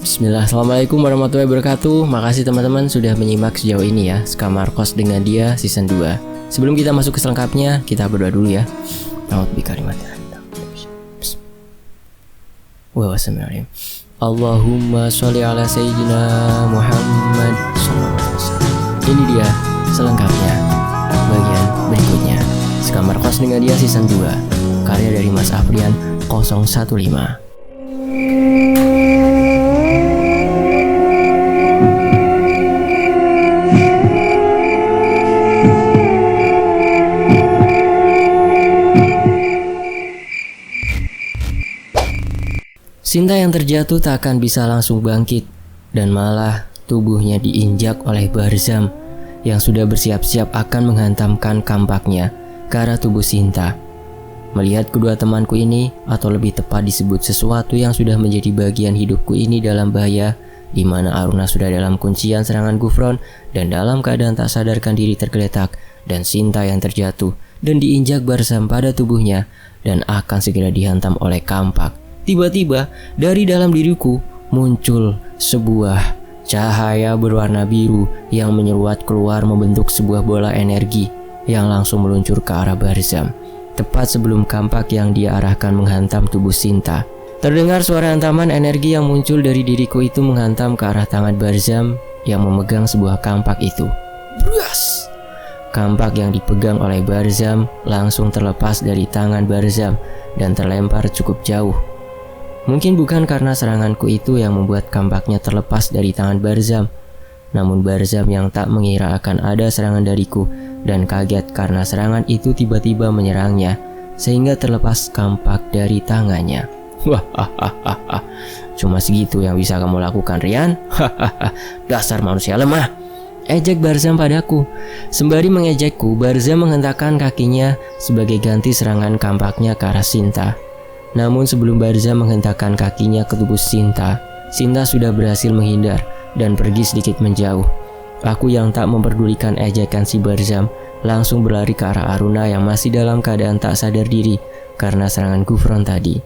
Bismillah, Assalamualaikum warahmatullahi wabarakatuh. Makasih teman-teman sudah menyimak sejauh ini ya Skamarkos dengan dia season 2. Sebelum kita masuk ke selengkapnya, kita berdoa dulu ya. Allahumma sholli ala sayyidina Muhammad SAW. Ini dia selengkapnya bagian berikutnya Skamarkos dengan dia season 2, karya dari Mas Afrian 015. Sinta yang terjatuh tak akan bisa langsung bangkit, dan malah tubuhnya diinjak oleh Barzam yang sudah bersiap-siap akan menghantamkan kampaknya ke arah tubuh Sinta. Melihat kedua temanku ini, atau lebih tepat disebut sesuatu yang sudah menjadi bagian hidupku ini dalam bahaya, di mana Aruna sudah dalam kuncian serangan Gufron dan dalam keadaan tak sadarkan diri tergeletak, dan Sinta yang terjatuh dan diinjak Barzam pada tubuhnya dan akan segera dihantam oleh kampak. Tiba-tiba dari dalam diriku muncul sebuah cahaya berwarna biru yang menyeruat keluar membentuk sebuah bola energi yang langsung meluncur ke arah Barzam. Tepat sebelum kampak yang dia arahkan menghantam tubuh Sinta, terdengar suara hantaman energi yang muncul dari diriku itu menghantam ke arah tangan Barzam yang memegang sebuah kampak itu. Bras! Kampak yang dipegang oleh Barzam langsung terlepas dari tangan Barzam dan terlempar cukup jauh. Mungkin bukan karena seranganku itu yang membuat kampaknya terlepas dari tangan Barzam, namun Barzam yang tak mengira akan ada serangan dariku dan kaget karena serangan itu tiba-tiba menyerangnya sehingga terlepas kampak dari tangannya. Wah, cuma segitu yang bisa kamu lakukan, Rian? Dasar manusia lemah, ejek Barzam padaku. Sembari mengejekku, Barzam menghentakkan kakinya sebagai ganti serangan kampaknya ke arah Sinta. Namun sebelum Barzam menghentakkan kakinya ke tubuh Sinta, Sinta sudah berhasil menghindar dan pergi sedikit menjauh. Aku yang tak memperdulikan ejekan si Barzam langsung berlari ke arah Aruna yang masih dalam keadaan tak sadar diri karena serangan Gufron tadi.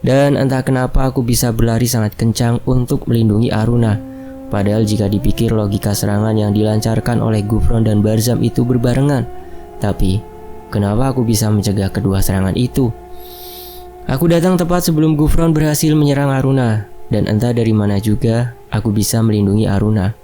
Dan entah kenapa aku bisa berlari sangat kencang untuk melindungi Aruna. Padahal jika dipikir logika serangan yang dilancarkan oleh Gufron dan Barzam itu berbarengan. Tapi, kenapa aku bisa mencegah kedua serangan itu? Aku datang tepat sebelum Gufron berhasil menyerang Aruna, dan entah dari mana juga aku bisa melindungi Aruna.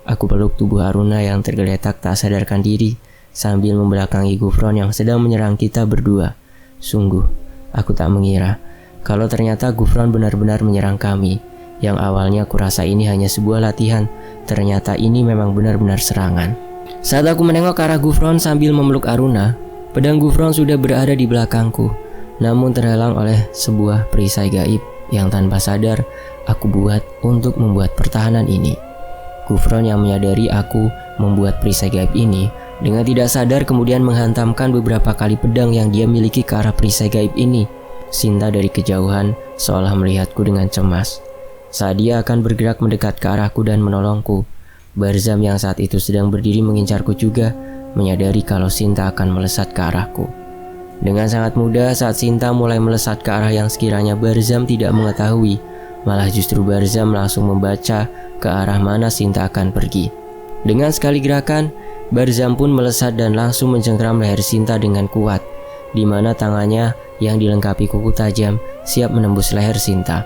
Aku peluk tubuh Aruna yang tergeletak tak sadarkan diri sambil membelakangi Gufron yang sedang menyerang kita berdua. Sungguh, aku tak mengira kalau ternyata Gufron benar-benar menyerang kami. Yang awalnya kurasa ini hanya sebuah latihan, ternyata ini memang benar-benar serangan. Saat aku menengok ke arah Gufron sambil memeluk Aruna, pedang Gufron sudah berada di belakangku. Namun terhalang oleh sebuah perisai gaib yang tanpa sadar aku buat untuk membuat pertahanan ini. Gufron yang menyadari aku membuat perisai gaib ini dengan tidak sadar kemudian menghantamkan beberapa kali pedang yang dia miliki ke arah perisai gaib ini. Sinta dari kejauhan seolah melihatku dengan cemas. Saat dia akan bergerak mendekat ke arahku dan menolongku, Barzam yang saat itu sedang berdiri mengincarku juga menyadari kalau Sinta akan melesat ke arahku. Dengan sangat mudah saat Sinta mulai melesat ke arah yang sekiranya Barzam tidak mengetahui, malah justru Barzam langsung membaca ke arah mana Sinta akan pergi. Dengan sekali gerakan, Barzam pun melesat dan langsung mencengkram leher Sinta dengan kuat, di mana tangannya yang dilengkapi kuku tajam siap menembus leher Sinta.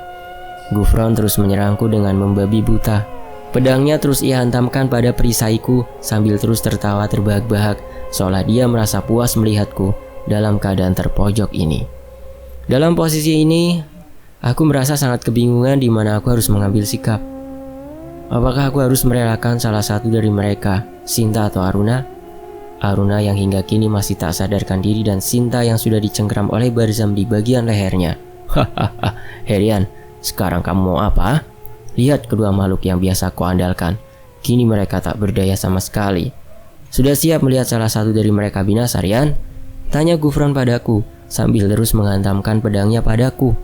Gufron terus menyerangku dengan membabi buta. Pedangnya terus ia hantamkan pada perisaiku sambil terus tertawa terbahak-bahak, seolah dia merasa puas melihatku dalam keadaan terpojok ini. Dalam posisi ini, aku merasa sangat kebingungan di mana aku harus mengambil sikap. Apakah aku harus merelakan salah satu dari mereka, Sinta atau Aruna? Aruna yang hingga kini masih tak sadarkan diri dan Sinta yang sudah dicengkram oleh Barzam di bagian lehernya. Hahaha, Herian, sekarang kamu mau apa? Lihat kedua makhluk yang biasa kau andalkan. Kini mereka tak berdaya sama sekali. Sudah siap melihat salah satu dari mereka binasa, Rian? Tanya Gufron padaku sambil terus menghantamkan pedangnya padaku.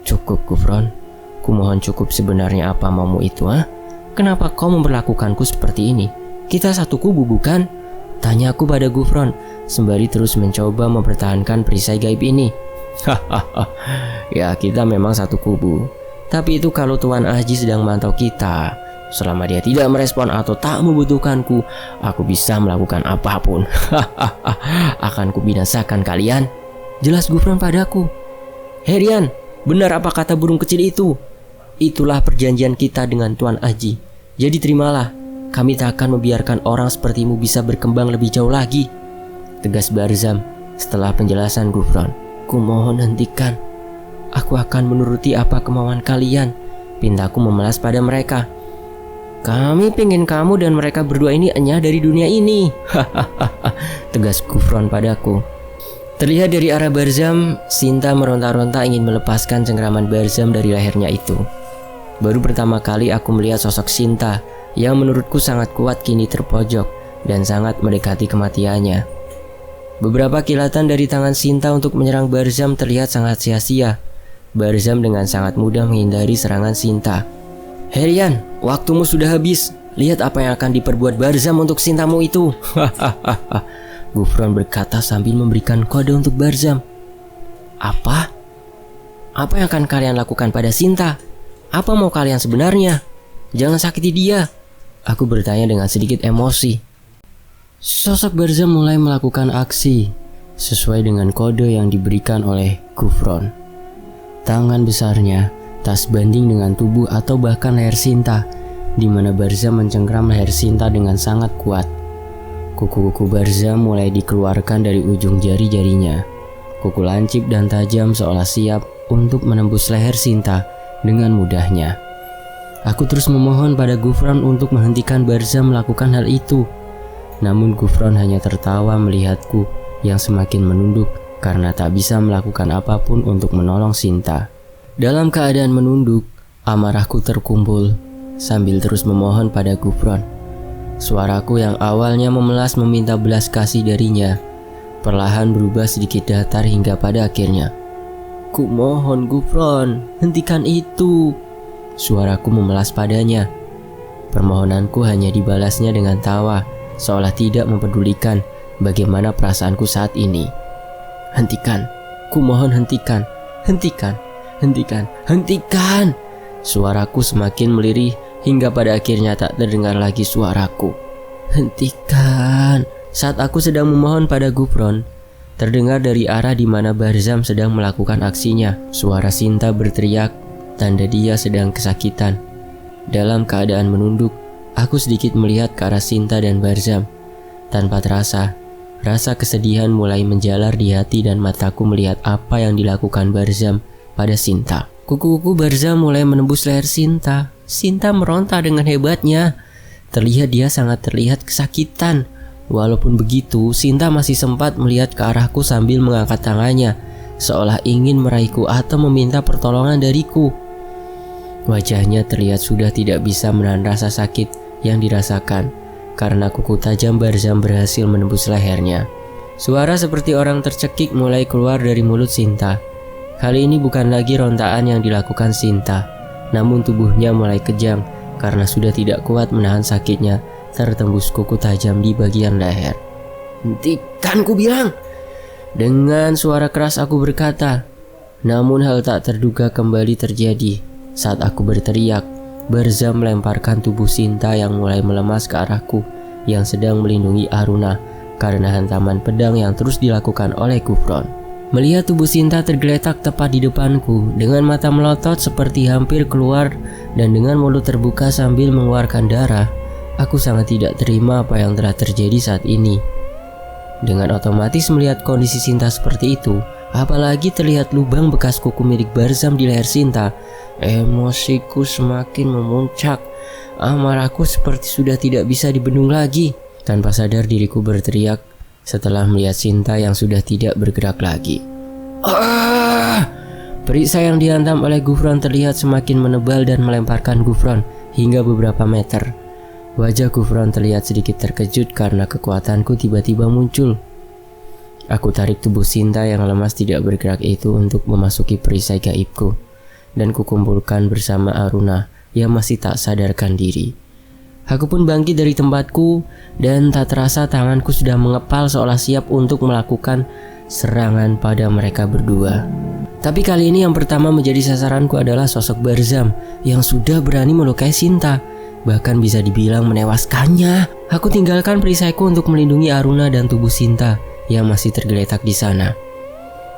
Cukup Gufron, kumohon cukup. Sebenarnya apa maumu itu, ha? Kenapa kau memperlakukanku seperti ini? Kita satu kubu bukan? Tanya aku pada Gufron sembari terus mencoba mempertahankan perisai gaib ini. Hahaha, ya kita memang satu kubu. Tapi itu kalau Tuan Aji sedang memantau kita. Selama dia tidak merespon atau tak membutuhkanku, aku bisa melakukan apapun. Akan kubinasakan kalian. Jelas Gufron padaku. Herian, benar apa kata burung kecil itu? Itulah perjanjian kita dengan Tuan Aji. Jadi terimalah, kami tak akan membiarkan orang sepertimu bisa berkembang lebih jauh lagi. Tegas Barzam setelah penjelasan Gufron. Kumohon hentikan. Aku akan menuruti apa kemauan kalian. Pintaku memelas pada mereka. Kami pengen kamu dan mereka berdua ini enyah dari dunia ini. Tegas Gufron padaku. Terlihat dari arah Barzam, Sinta meronta-ronta ingin melepaskan cengkraman Barzam dari lehernya itu. Baru pertama kali aku melihat sosok Sinta yang menurutku sangat kuat kini terpojok dan sangat mendekati kematiannya. Beberapa kilatan dari tangan Sinta untuk menyerang Barzam terlihat sangat sia-sia. Barzam dengan sangat mudah menghindari serangan Sinta. Herian, waktumu sudah habis. Lihat apa yang akan diperbuat Barzam untuk Sintamu itu. Gufron berkata sambil memberikan kode untuk Barzam. Apa? Apa yang akan kalian lakukan pada Sinta? Apa mau kalian sebenarnya? Jangan sakiti dia. Aku bertanya dengan sedikit emosi. Sosok Barzam mulai melakukan aksi sesuai dengan kode yang diberikan oleh Gufron. Tangan besarnya tak sebanding dengan tubuh atau bahkan leher Sinta, di mana Barzam mencengkram leher Sinta dengan sangat kuat. Kuku-kuku Barzam mulai dikeluarkan dari ujung jari-jarinya. Kuku lancip dan tajam seolah siap untuk menembus leher Sinta dengan mudahnya. Aku terus memohon pada Gufron untuk menghentikan Barzam melakukan hal itu. Namun Gufron hanya tertawa melihatku yang semakin menunduk karena tak bisa melakukan apapun untuk menolong Sinta. Dalam keadaan menunduk, amarahku terkumpul sambil terus memohon pada Gufron. Suaraku yang awalnya memelas meminta belas kasih darinya perlahan berubah sedikit datar hingga pada akhirnya. Kumohon Gufron, hentikan itu. Suaraku memelas padanya. Permohonanku hanya dibalasnya dengan tawa, seolah tidak mempedulikan bagaimana perasaanku saat ini. Hentikan, kumohon hentikan, hentikan, hentikan, hentikan. Suaraku semakin melirih hingga pada akhirnya tak terdengar lagi suaraku. Hentikan. Saat aku sedang memohon pada Gufron, terdengar dari arah di mana Barzam sedang melakukan aksinya. Suara Sinta berteriak, tanda dia sedang kesakitan. Dalam keadaan menunduk, aku sedikit melihat ke arah Sinta dan Barzam. Tanpa terasa, rasa kesedihan mulai menjalar di hati dan mataku melihat apa yang dilakukan Barzam pada Sinta. Kuku-kuku Barzam mulai menembus leher Sinta. Sinta meronta dengan hebatnya. Terlihat dia sangat terlihat kesakitan. Walaupun begitu, Sinta masih sempat melihat ke arahku sambil mengangkat tangannya, seolah ingin meraihku atau meminta pertolongan dariku. Wajahnya terlihat sudah tidak bisa menahan rasa sakit yang dirasakan karena kuku tajam Barzam berhasil menembus lehernya. Suara seperti orang tercekik mulai keluar dari mulut Sinta. Kali ini bukan lagi rontaan yang dilakukan Sinta, namun tubuhnya mulai kejang karena sudah tidak kuat menahan sakitnya tertembus kuku tajam di bagian leher. Hentikan ku bilang. Dengan suara keras aku berkata. Namun hal tak terduga kembali terjadi. Saat aku berteriak, Barzam melemparkan tubuh Sinta yang mulai melemas ke arahku yang sedang melindungi Aruna karena hantaman pedang yang terus dilakukan oleh Gufron. Melihat tubuh Sinta tergeletak tepat di depanku dengan mata melotot seperti hampir keluar dan dengan mulut terbuka sambil mengeluarkan darah, aku sangat tidak terima apa yang telah terjadi saat ini. Dengan otomatis melihat kondisi Sinta seperti itu, apalagi terlihat lubang bekas kuku milik Barzam di leher Sinta, emosiku semakin memuncak. Amarahku seperti sudah tidak bisa dibendung lagi. Tanpa sadar diriku berteriak setelah melihat Sinta yang sudah tidak bergerak lagi. Perisai yang dihantam oleh Gufron terlihat semakin menebal dan melemparkan Gufron hingga beberapa meter. Wajah Gufron terlihat sedikit terkejut karena kekuatanku tiba-tiba muncul. Aku tarik tubuh Sinta yang lemas tidak bergerak itu untuk memasuki perisai gaibku dan kukumpulkan bersama Aruna yang masih tak sadarkan diri. Aku pun bangkit dari tempatku dan tak terasa tanganku sudah mengepal seolah siap untuk melakukan serangan pada mereka berdua. Tapi kali ini yang pertama menjadi sasaranku adalah sosok Barzam yang sudah berani melukai Sinta, bahkan bisa dibilang menewaskannya. Aku tinggalkan perisaiku untuk melindungi Aruna dan tubuh Sinta yang masih tergeletak di sana.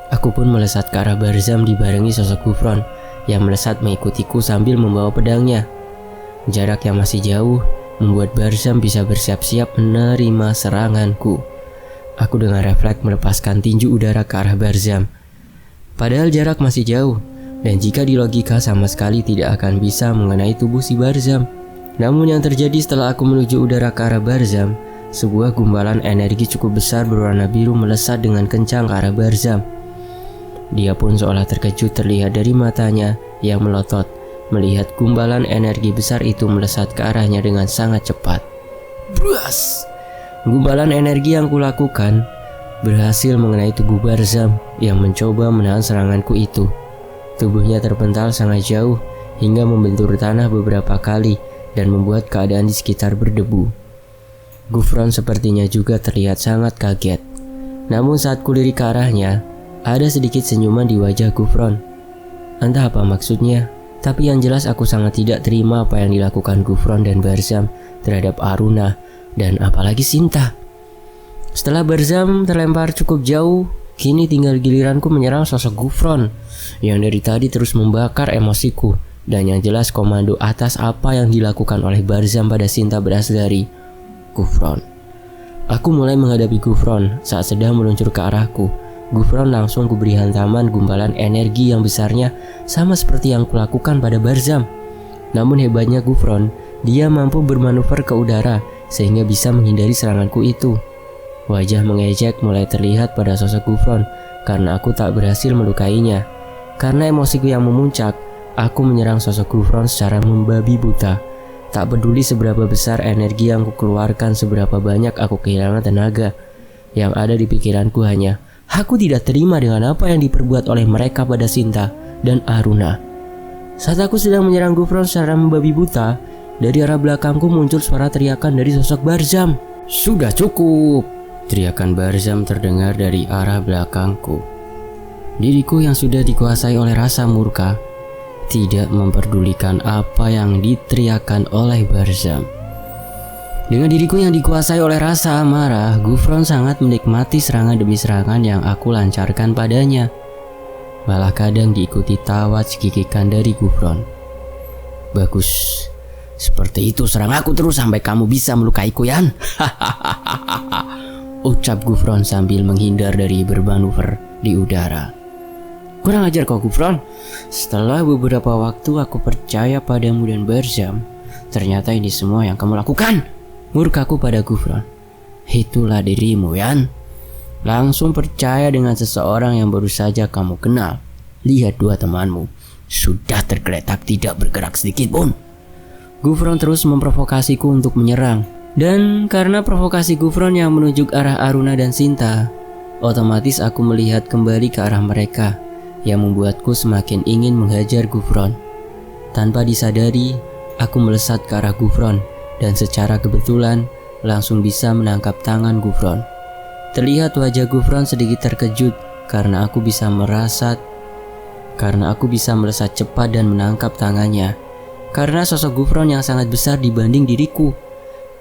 Aku pun melesat ke arah Barzam dibarengi sosok Gufron yang melesat mengikutiku sambil membawa pedangnya. Jarak yang masih jauh membuat Barzam bisa bersiap-siap menerima seranganku. Aku dengan refleks melepaskan tinju udara ke arah Barzam. Padahal jarak masih jauh, dan jika di logika sama sekali tidak akan bisa mengenai tubuh si Barzam. Namun yang terjadi setelah aku menuju udara ke arah Barzam, sebuah gumpalan energi cukup besar berwarna biru melesat dengan kencang ke arah Barzam. Dia pun seolah terkejut terlihat dari matanya yang melotot melihat gumpalan energi besar itu melesat ke arahnya dengan sangat cepat. Bras! Gumpalan energi yang kulakukan berhasil mengenai tubuh Barzam yang mencoba menahan seranganku itu. Tubuhnya terpental sangat jauh hingga membentur tanah beberapa kali dan membuat keadaan di sekitar berdebu. Gufron sepertinya juga terlihat sangat kaget. Namun saat kulirik ke arahnya, ada sedikit senyuman di wajah Gufron. Entah apa maksudnya, tapi yang jelas aku sangat tidak terima apa yang dilakukan Gufron dan Barzam terhadap Aruna dan apalagi Sinta. Setelah Barzam terlempar cukup jauh, kini tinggal giliranku menyerang sosok Gufron yang dari tadi terus membakar emosiku. Dan yang jelas komando atas apa yang dilakukan oleh Barzam pada Sinta berasal dari Gufron. Aku mulai menghadapi Gufron saat sedang meluncur ke arahku. Gufron langsung kuberi hantaman gumpalan energi yang besarnya sama seperti yang kulakukan pada Barzam. Namun hebatnya Gufron, dia mampu bermanuver ke udara sehingga bisa menghindari seranganku itu. Wajah mengejek mulai terlihat pada sosok Gufron karena aku tak berhasil melukainya. Karena emosiku yang memuncak, aku menyerang sosok Gufron secara membabi buta. Tak peduli seberapa besar energi yang kukeluarkan, seberapa banyak aku kehilangan tenaga. Yang ada di pikiranku hanya, aku tidak terima dengan apa yang diperbuat oleh mereka pada Sinta dan Aruna. Saat aku sedang menyerang Gufron secara membabi buta, dari arah belakangku muncul suara teriakan dari sosok Barzam. Sudah cukup! Teriakan Barzam terdengar dari arah belakangku. Diriku yang sudah dikuasai oleh rasa murka tidak memperdulikan apa yang diteriakan oleh Barzam. Dengan diriku yang dikuasai oleh rasa amarah, Gufron sangat menikmati serangan demi serangan yang aku lancarkan padanya. Malah kadang diikuti tawa cekikikan dari Gufron. Bagus, seperti itu serang aku terus sampai kamu bisa melukaiku, Yan. Ucap Gufron sambil menghindar dari bermanuver di udara. Kurang ajar kau, Gufron. Setelah beberapa waktu aku percaya padamu dan Barzam, ternyata ini semua yang kamu lakukan. Murkaku pada Gufron. Itulah dirimu, Yan. Langsung percaya dengan seseorang yang baru saja kamu kenal. Lihat dua temanmu sudah tergeletak tidak bergerak sedikit pun. Gufron terus memprovokasiku untuk menyerang. Dan karena provokasi Gufron yang menuju arah Aruna dan Sinta, otomatis aku melihat kembali ke arah mereka yang membuatku semakin ingin menghajar Gufron. Tanpa disadari, aku melesat ke arah Gufron dan secara kebetulan langsung bisa menangkap tangan Gufron. Terlihat wajah Gufron sedikit terkejut karena aku bisa melesat cepat dan menangkap tangannya. Karena sosok Gufron yang sangat besar dibanding diriku,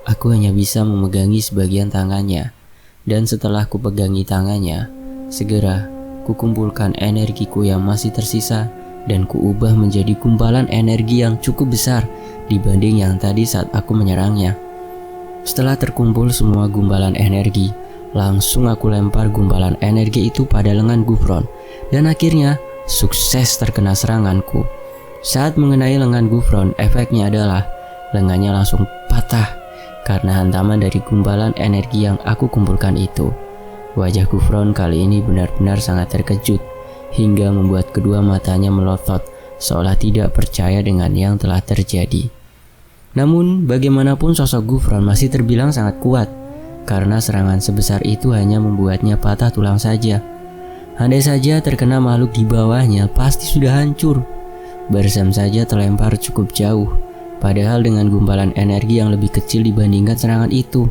aku hanya bisa memegangi sebagian tangannya. Dan setelah kupegangi tangannya, segera kukumpulkan energiku yang masih tersisa dan kuubah menjadi gumpalan energi yang cukup besar dibanding yang tadi saat aku menyerangnya. Setelah terkumpul semua gumpalan energi, langsung aku lempar gumpalan energi itu pada lengan Gufron. Dan akhirnya sukses terkena seranganku. Saat mengenai lengan Gufron, efeknya adalah lengannya langsung patah karena hantaman dari gumpalan energi yang aku kumpulkan itu. Wajah Gufron kali ini benar-benar sangat terkejut hingga membuat kedua matanya melotot seolah tidak percaya dengan yang telah terjadi. Namun bagaimanapun sosok Gufron masih terbilang sangat kuat karena serangan sebesar itu hanya membuatnya patah tulang saja. Andai saja terkena makhluk di bawahnya pasti sudah hancur. Barzam saja terlempar cukup jauh, padahal dengan gumpalan energi yang lebih kecil dibandingkan serangan itu.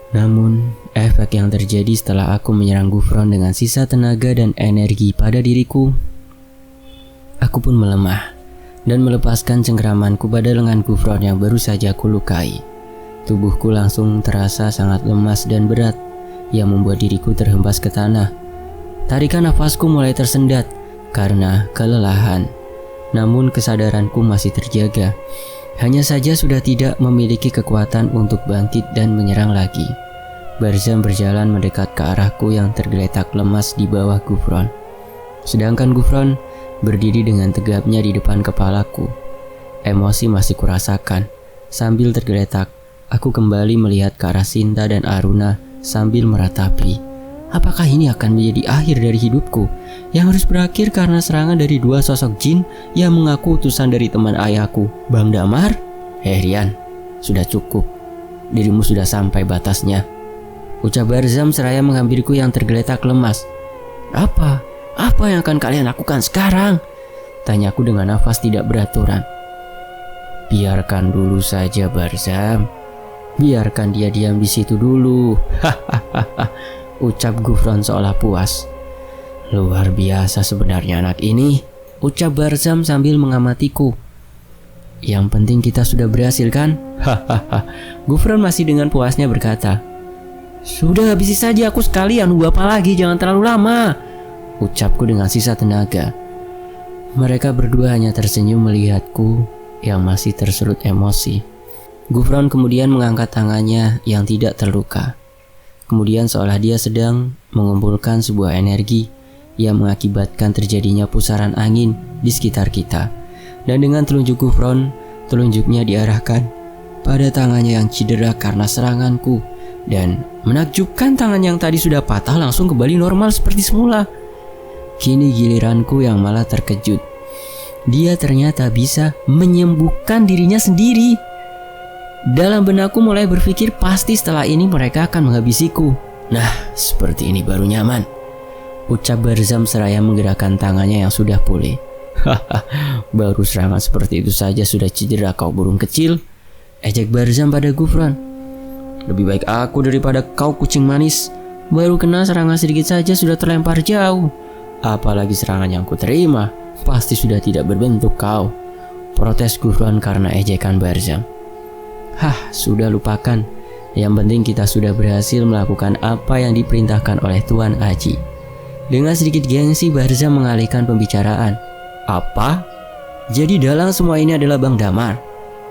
Namun, efek yang terjadi setelah aku menyerang Gufron dengan sisa tenaga dan energi pada diriku, aku pun melemah dan melepaskan cengkeramanku pada lengan Gufron yang baru saja aku lukai. Tubuhku langsung terasa sangat lemas dan berat yang membuat diriku terhempas ke tanah. Tarikan nafasku mulai tersendat karena kelelahan. Namun kesadaranku masih terjaga. Hanya saja sudah tidak memiliki kekuatan untuk bangkit dan menyerang lagi. Barzam berjalan mendekat ke arahku yang tergeletak lemas di bawah Gufron. Sedangkan Gufron berdiri dengan tegapnya di depan kepalaku. Emosi masih kurasakan. Sambil tergeletak, aku kembali melihat ke arah Sinta dan Aruna sambil meratapi. Apakah ini akan menjadi akhir dari hidupku yang harus berakhir karena serangan dari dua sosok jin yang mengaku utusan dari teman ayahku, Bang Damar? Rian, sudah cukup. Dirimu sudah sampai batasnya, ucap Barzam seraya menghampiriku yang tergeletak lemas. Apa yang akan kalian lakukan sekarang? Tanyaku dengan nafas tidak beraturan. Biarkan dulu saja Barzam. Biarkan dia diam di situ dulu. Ucap Gufron seolah puas. Luar biasa sebenarnya anak ini, ucap Barzam sambil mengamatiku. Yang penting kita sudah berhasil kan? Gufron masih dengan puasnya berkata. Sudah habisi saja aku sekalian, apa lagi, jangan terlalu lama, ucapku dengan sisa tenaga. Mereka berdua hanya tersenyum melihatku yang masih tersulut emosi. Gufron kemudian mengangkat tangannya yang tidak terluka. Kemudian seolah dia sedang mengumpulkan sebuah energi yang mengakibatkan terjadinya pusaran angin di sekitar kita. Dan dengan telunjuk Gufron, telunjuknya diarahkan pada tangannya yang cedera karena seranganku. Dan menakjubkan, tangan yang tadi sudah patah langsung kembali normal seperti semula. Kini giliranku yang malah terkejut. Dia ternyata bisa menyembuhkan dirinya sendiri. Dalam benakku mulai berpikir pasti setelah ini mereka akan menghabisiku. Nah, seperti ini baru nyaman, ucap Barzam seraya menggerakkan tangannya yang sudah pulih. Baru serangan seperti itu saja sudah cedera kau burung kecil, ejek Barzam pada Gufron. Lebih baik aku daripada kau kucing manis. Baru kena serangan sedikit saja sudah terlempar jauh. Apalagi serangan yang kuterima pasti sudah tidak berbentuk kau, protes Gufron karena ejekan Barzam. Sudah lupakan. Yang penting kita sudah berhasil melakukan apa yang diperintahkan oleh Tuan Aji. Dengan sedikit gengsi Barzam mengalihkan pembicaraan. Apa? Jadi dalang semua ini adalah Bang Damar?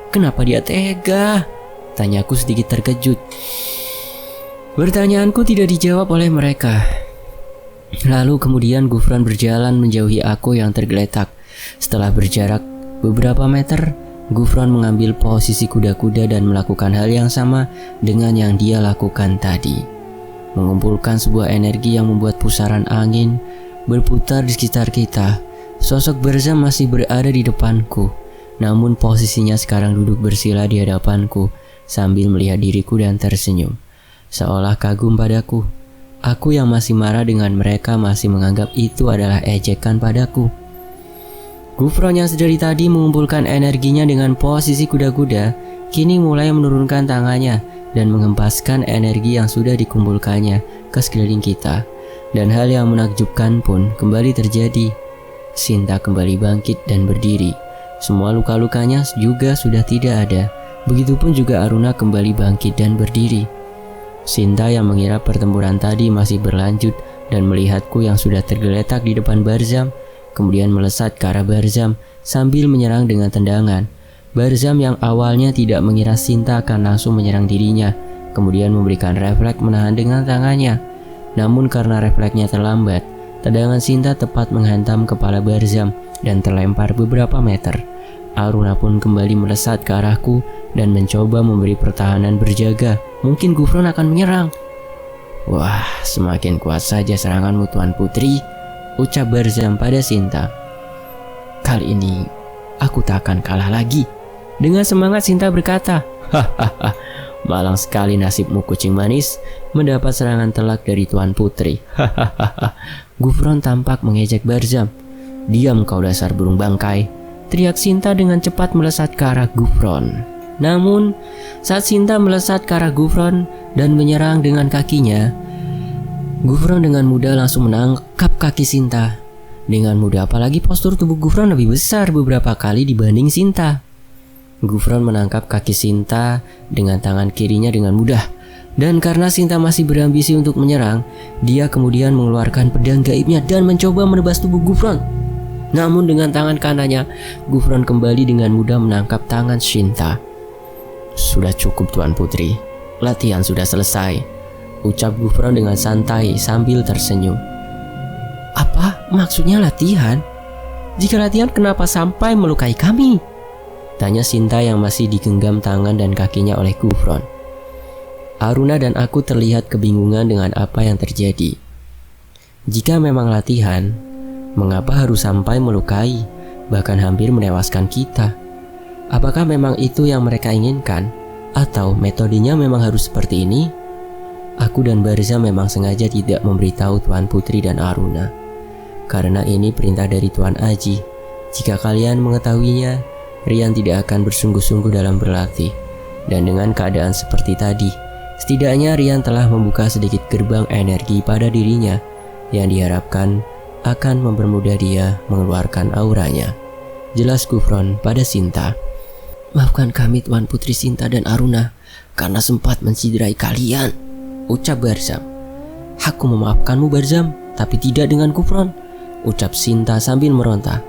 Kenapa dia tega? Tanyaku sedikit terkejut. Pertanyaanku tidak dijawab oleh mereka. Lalu kemudian Gufron berjalan menjauhi aku yang tergeletak. Setelah berjarak beberapa meter, Gufron mengambil posisi kuda-kuda dan melakukan hal yang sama dengan yang dia lakukan tadi. Mengumpulkan sebuah energi yang membuat pusaran angin berputar di sekitar kita. Sosok Barzam masih berada di depanku, namun posisinya sekarang duduk bersila di hadapanku sambil melihat diriku dan tersenyum, seolah kagum padaku. Aku yang masih marah dengan mereka masih menganggap itu adalah ejekan padaku. Gufron yang sedari tadi mengumpulkan energinya dengan posisi kuda-kuda, kini mulai menurunkan tangannya dan mengempaskan energi yang sudah dikumpulkannya ke sekeliling kita. Dan hal yang menakjubkan pun kembali terjadi. Sinta kembali bangkit dan berdiri. Semua luka-lukanya juga sudah tidak ada. Begitupun juga Aruna kembali bangkit dan berdiri. Sinta yang mengira pertempuran tadi masih berlanjut dan melihatku yang sudah tergeletak di depan Barzam, kemudian melesat ke arah Barzam sambil menyerang dengan tendangan. Barzam yang awalnya tidak mengira Sinta akan langsung menyerang dirinya, kemudian memberikan refleks menahan dengan tangannya. Namun karena refleksnya terlambat, tendangan Sinta tepat menghantam kepala Barzam dan terlempar beberapa meter. Aruna pun kembali melesat ke arahku dan mencoba memberi pertahanan berjaga. Mungkin Gufron akan menyerang. Wah, semakin kuat saja seranganmu Tuan Putri, ucap Barzam pada Sinta. Kali ini aku tak akan kalah lagi. Dengan semangat Sinta berkata, malang sekali nasibmu kucing manis, mendapat serangan telak dari Tuan Putri. Gufron tampak mengejek Barzam. Diam kau dasar burung bangkai, teriak Sinta dengan cepat melesat ke arah Gufron. Namun, saat Sinta melesat ke arah Gufron dan menyerang dengan kakinya, Gufron dengan mudah langsung menangkap kaki Sinta. Dengan mudah, apalagi postur tubuh Gufron lebih besar beberapa kali dibanding Sinta. Gufron menangkap kaki Sinta dengan tangan kirinya dengan mudah. Dan karena Sinta masih berambisi untuk menyerang, dia kemudian mengeluarkan pedang gaibnya dan mencoba menebas tubuh Gufron. Namun dengan tangan kanannya, Gufron kembali dengan mudah menangkap tangan Sinta. "Sudah cukup Tuan Putri, latihan sudah selesai," ucap Gufron dengan santai sambil tersenyum. "Apa maksudnya latihan? Jika latihan kenapa sampai melukai kami?" tanya Sinta yang masih digenggam tangan dan kakinya oleh Gufron. Aruna dan aku terlihat kebingungan dengan apa yang terjadi. Jika memang latihan, mengapa harus sampai melukai, bahkan hampir menewaskan kita? Apakah memang itu yang mereka inginkan? Atau metodenya memang harus seperti ini? Aku dan Barzam memang sengaja tidak memberitahu Tuan Putri dan Aruna, karena ini perintah dari Tuan Aji. Jika kalian mengetahuinya, Rian tidak akan bersungguh-sungguh dalam berlatih. Dan dengan keadaan seperti tadi, setidaknya Rian telah membuka sedikit gerbang energi pada dirinya yang diharapkan akan mempermudah dia mengeluarkan auranya. Jelas Gufron pada Sinta. "Maafkan kami Tuan Putri Sinta dan Aruna karena sempat menciderai kalian," ucap Barzam. "Aku memaafkanmu Barzam, tapi tidak dengan Gufron," ucap Sinta sambil meronta.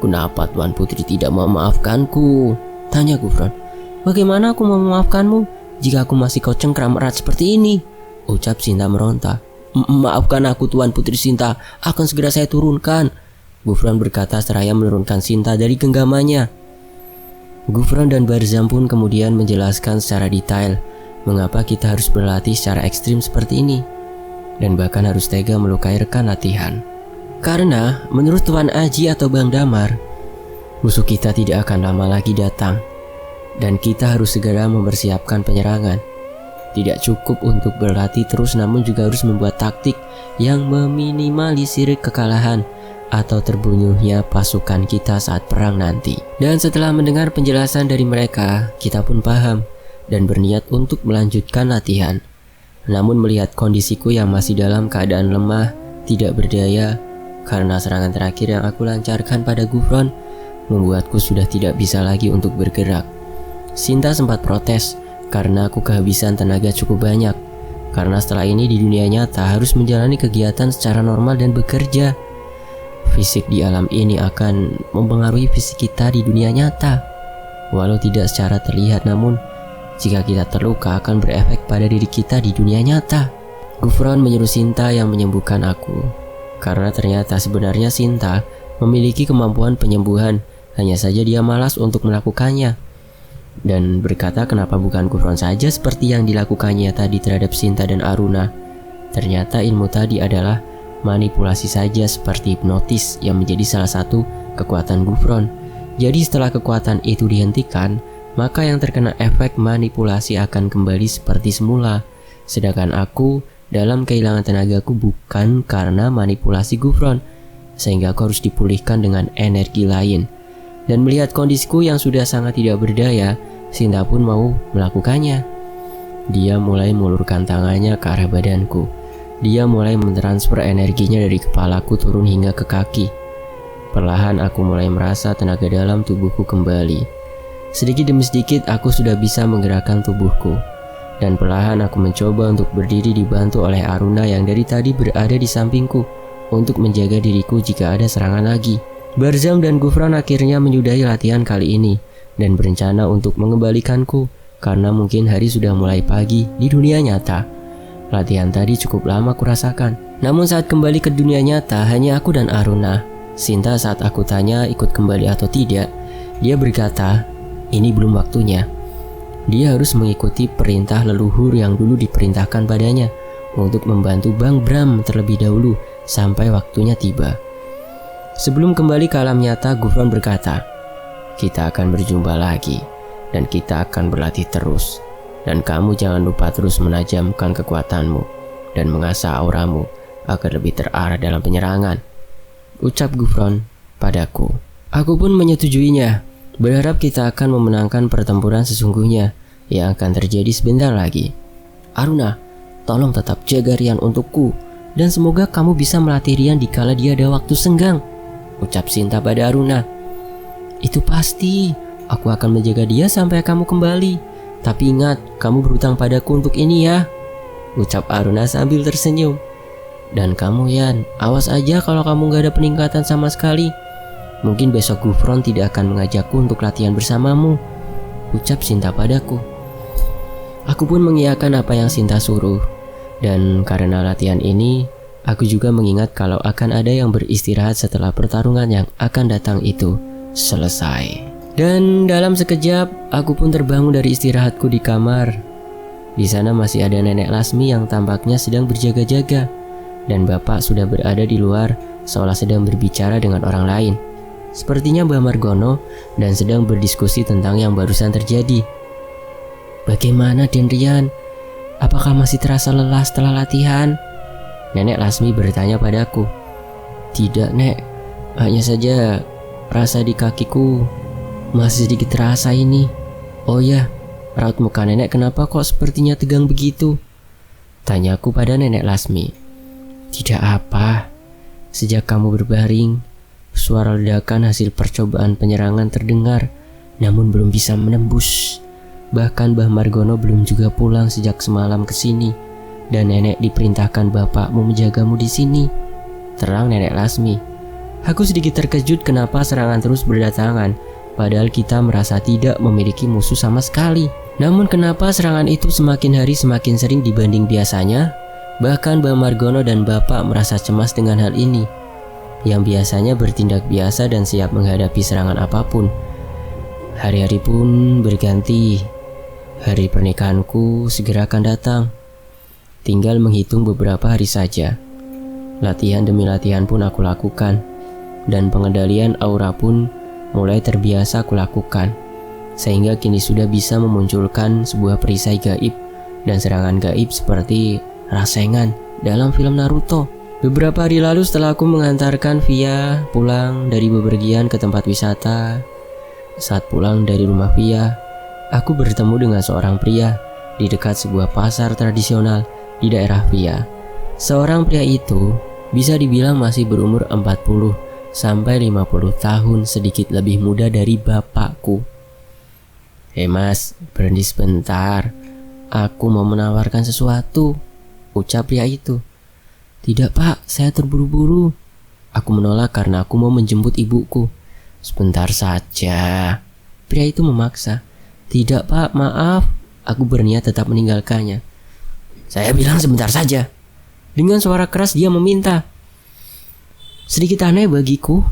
"Kenapa Tuan Putri tidak memaafkanku?" tanya Gufron. "Bagaimana aku mau memaafkanmu jika aku masih kau cengkram erat seperti ini?" ucap Sinta meronta. "Maafkan aku Tuan Putri Sinta, akan segera saya turunkan," Gufron berkata seraya menurunkan Sinta dari genggamannya. Gufron dan Barzam pun kemudian menjelaskan secara detail mengapa kita harus berlatih secara ekstrim seperti ini, dan bahkan harus tega melukai rekan latihan. Karena menurut Tuan Aji atau Bang Damar, musuh kita tidak akan lama lagi datang, dan kita harus segera mempersiapkan penyerangan. Tidak cukup untuk berlatih terus, namun juga harus membuat taktik yang meminimalisir kekalahan atau terbunuhnya pasukan kita saat perang nanti. Dan setelah mendengar penjelasan dari mereka, kita pun paham dan berniat untuk melanjutkan latihan. Namun melihat kondisiku yang masih dalam keadaan lemah, tidak berdaya, karena serangan terakhir yang aku lancarkan pada Gufron membuatku sudah tidak bisa lagi untuk bergerak. Sinta sempat protes karena aku kehabisan tenaga cukup banyak, karena setelah ini di dunia nyata harus menjalani kegiatan secara normal dan bekerja. Fisik di alam ini akan mempengaruhi fisik kita di dunia nyata. Walau tidak secara terlihat, namun jika kita terluka akan berefek pada diri kita di dunia nyata. Gufron menyuruh Sinta yang menyembuhkan aku, karena ternyata sebenarnya Sinta memiliki kemampuan penyembuhan, hanya saja dia malas untuk melakukannya. Dan berkata kenapa bukan Gufron saja seperti yang dilakukannya tadi terhadap Sinta dan Aruna. Ternyata ilmu tadi adalah manipulasi saja seperti hipnotis yang menjadi salah satu kekuatan Gufron. Jadi setelah kekuatan itu dihentikan, maka yang terkena efek manipulasi akan kembali seperti semula. Sedangkan aku dalam kehilangan tenagaku bukan karena manipulasi Gufron, sehingga aku harus dipulihkan dengan energi lain. Dan melihat kondisiku yang sudah sangat tidak berdaya, Sinta pun mau melakukannya. Dia mulai mengulurkan tangannya ke arah badanku. Dia mulai mentransfer energinya dari kepalaku turun hingga ke kaki. Perlahan aku mulai merasa tenaga dalam tubuhku kembali. Sedikit demi sedikit aku sudah bisa menggerakkan tubuhku. Dan perlahan aku mencoba untuk berdiri dibantu oleh Aruna yang dari tadi berada di sampingku untuk menjaga diriku jika ada serangan lagi. Barzam dan Gufron akhirnya menyudahi latihan kali ini dan berencana untuk mengembalikanku karena mungkin hari sudah mulai pagi di dunia nyata. Latihan tadi cukup lama kurasakan. Namun saat kembali ke dunia nyata hanya aku dan Aruna. Sinta saat aku tanya ikut kembali atau tidak, dia berkata ini belum waktunya. Dia harus mengikuti perintah leluhur yang dulu diperintahkan padanya untuk membantu Bang Bram terlebih dahulu sampai waktunya tiba. Sebelum kembali ke alam nyata, Gufron berkata, "Kita akan berjumpa lagi dan kita akan berlatih terus. Dan kamu jangan lupa terus menajamkan kekuatanmu dan mengasah auramu agar lebih terarah dalam penyerangan," ucap Gufron padaku. Aku pun menyetujuinya Berharap kita akan memenangkan pertempuran sesungguhnya yang akan terjadi sebentar lagi. Aruna, tolong tetap jaga Rian untukku, dan semoga kamu bisa melatih Rian dikala dia ada waktu senggang, ucap Sinta pada Aruna. Itu pasti, aku akan menjaga dia sampai kamu kembali. Tapi ingat, kamu berhutang padaku untuk ini ya, ucap Aruna sambil tersenyum. Dan kamu Yan, awas aja kalau kamu gak ada peningkatan sama sekali. Mungkin besok Gufron tidak akan mengajakku untuk latihan bersamamu, ucap Sinta padaku. Aku pun mengiyakan apa yang Sinta suruh. Dan karena latihan ini, aku juga mengingat kalau akan ada yang beristirahat setelah pertarungan yang akan datang itu selesai. Dan dalam sekejap, aku pun terbangun dari istirahatku di kamar. Di sana masih ada Nenek Lasmi yang tampaknya sedang berjaga-jaga. Dan bapak sudah berada di luar seolah sedang berbicara dengan orang lain. Sepertinya Mbah Margono dan sedang berdiskusi tentang yang barusan terjadi. Bagaimana Den Rian? Apakah masih terasa lelah setelah latihan? Nenek Lasmi bertanya padaku. Tidak Nek, hanya saja rasa di kakiku masih sedikit terasa ini. Oh ya, raut muka nenek kenapa kok sepertinya tegang begitu? Tanyaku pada Nenek Lasmi. Tidak apa, sejak kamu berbaring, suara ledakan hasil percobaan penyerangan terdengar, namun belum bisa menembus. Bahkan Mbah Margono belum juga pulang sejak semalam ke sini, dan nenek diperintahkan bapakmu menjagamu di sini, terang Nenek Lasmi. Aku sedikit terkejut kenapa serangan terus berdatangan, padahal kita merasa tidak memiliki musuh sama sekali. Namun kenapa serangan itu semakin hari semakin sering dibanding biasanya? Bahkan Mbah Margono dan bapak merasa cemas dengan hal ini, yang biasanya bertindak biasa dan siap menghadapi serangan apapun. Hari-hari pun berganti. Hari pernikahanku segera akan datang. Tinggal menghitung beberapa hari saja. Latihan demi latihan pun aku lakukan, dan pengendalian aura pun mulai terbiasa aku lakukan, sehingga kini sudah bisa memunculkan sebuah perisai gaib dan serangan gaib seperti Rasengan dalam film Naruto. Beberapa hari lalu setelah aku mengantarkan Via pulang dari bepergian ke tempat wisata, saat pulang dari rumah Via, aku bertemu dengan seorang pria di dekat sebuah pasar tradisional di daerah Via. Seorang pria itu bisa dibilang masih berumur 40 sampai 50 tahun, sedikit lebih muda dari bapakku. "Hei mas, berhenti sebentar. Aku mau menawarkan sesuatu," ucap pria itu. "Tidak pak, saya terburu-buru." Aku menolak karena aku mau menjemput ibuku. "Sebentar saja," pria itu memaksa. "Tidak pak, maaf." Aku berniat tetap meninggalkannya. "Saya bilang sebentar saja." Dengan suara keras dia meminta. Sedikit aneh bagiku,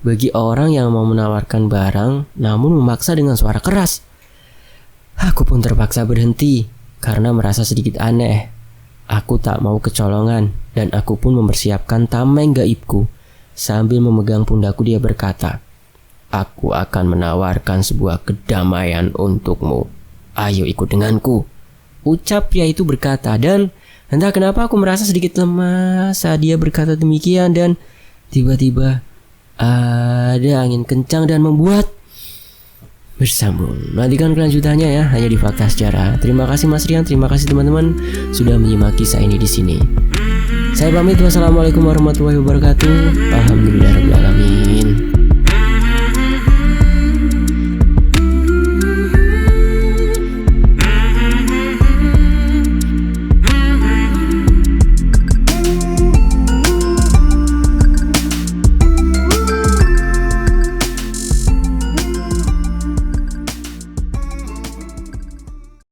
bagi orang yang mau menawarkan barang namun memaksa dengan suara keras. Aku pun terpaksa berhenti karena merasa sedikit aneh. Aku tak mau kecolongan dan aku pun mempersiapkan tameng gaibku. Sambil memegang pundakku dia berkata, "Aku akan menawarkan sebuah kedamaian untukmu. Ayo ikut denganku," ucap pria itu berkata. Dan entah kenapa aku merasa sedikit lemah saat dia berkata demikian. Dan tiba-tiba ada angin kencang dan membuat bersambung. Nantikan kelanjutannya ya, hanya di Fakta Sejarah. Terima kasih Mas Rian, terima kasih teman-teman sudah menyimak kisah ini di sini. Saya pamit, wassalamualaikum warahmatullahi wabarakatuh. Alhamdulillahirabbil alamin.